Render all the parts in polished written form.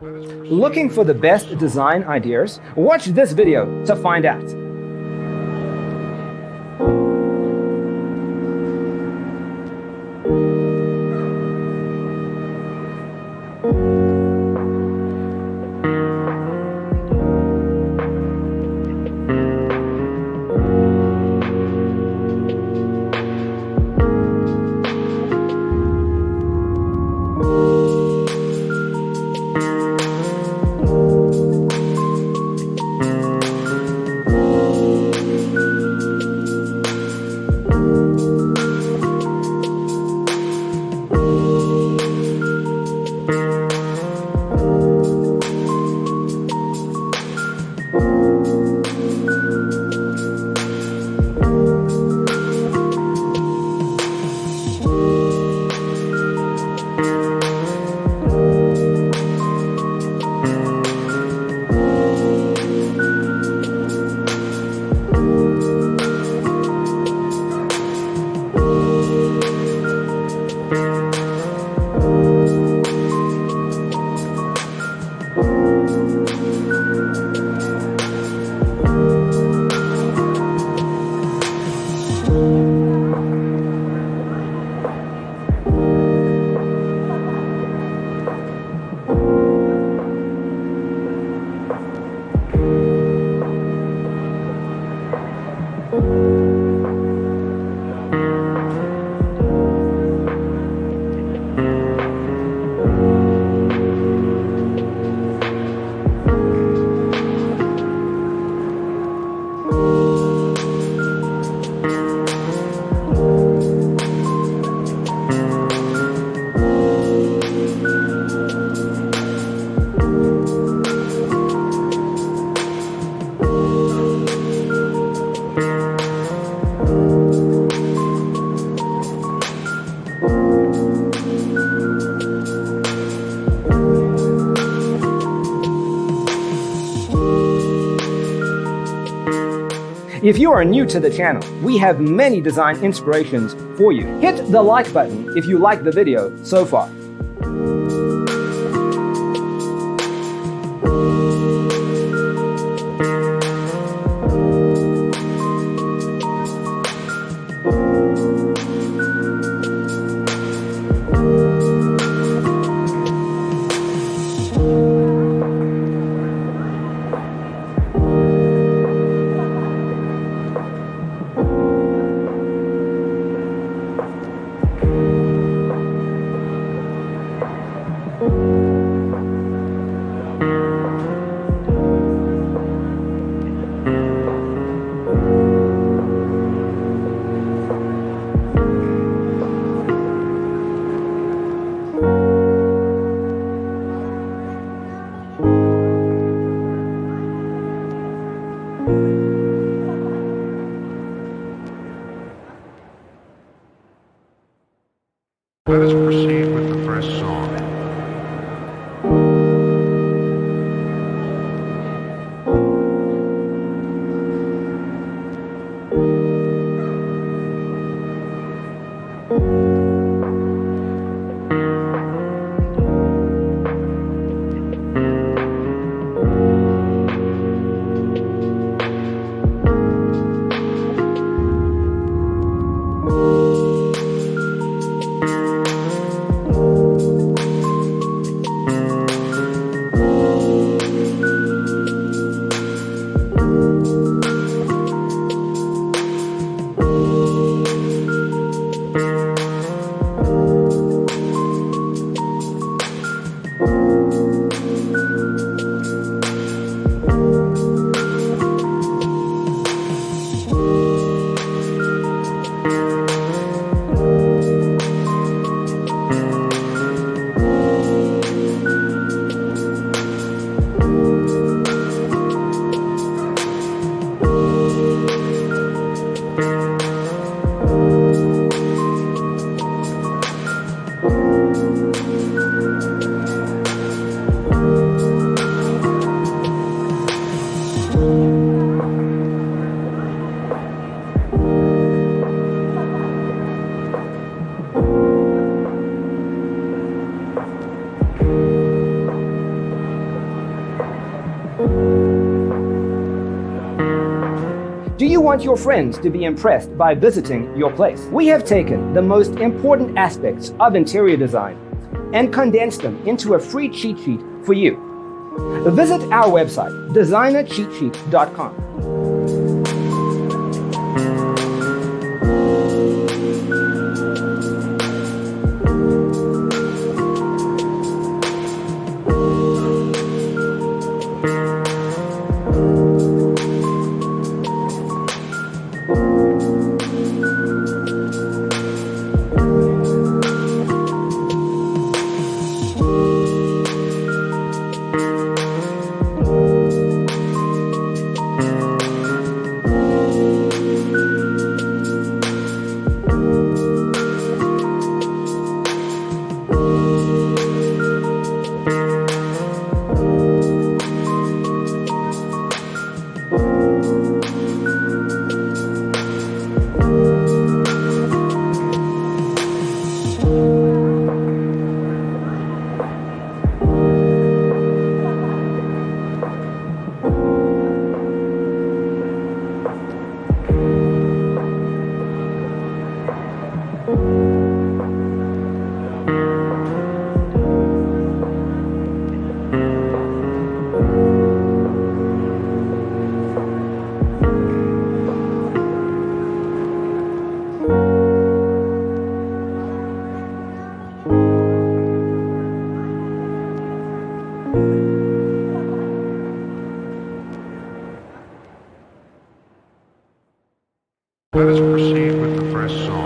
Looking for the best design ideas? Watch this video to find out. If you are new to the channel, we have many design inspirations for you. Hit the like button if you like the video so far. Let us proceed with the first song. Do you want your friends to be impressed by visiting your place? We have taken the most important aspects of interior design and condensed them into a free cheat sheet for you. Visit our website, designercheatsheet.com. Let us proceed with the first song.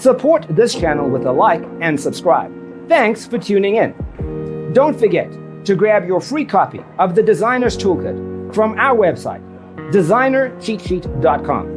Support this channel with a like and subscribe. Thanks for tuning in. Don't forget to grab your free copy of the Designer's Toolkit from our website, designercheatsheet.com.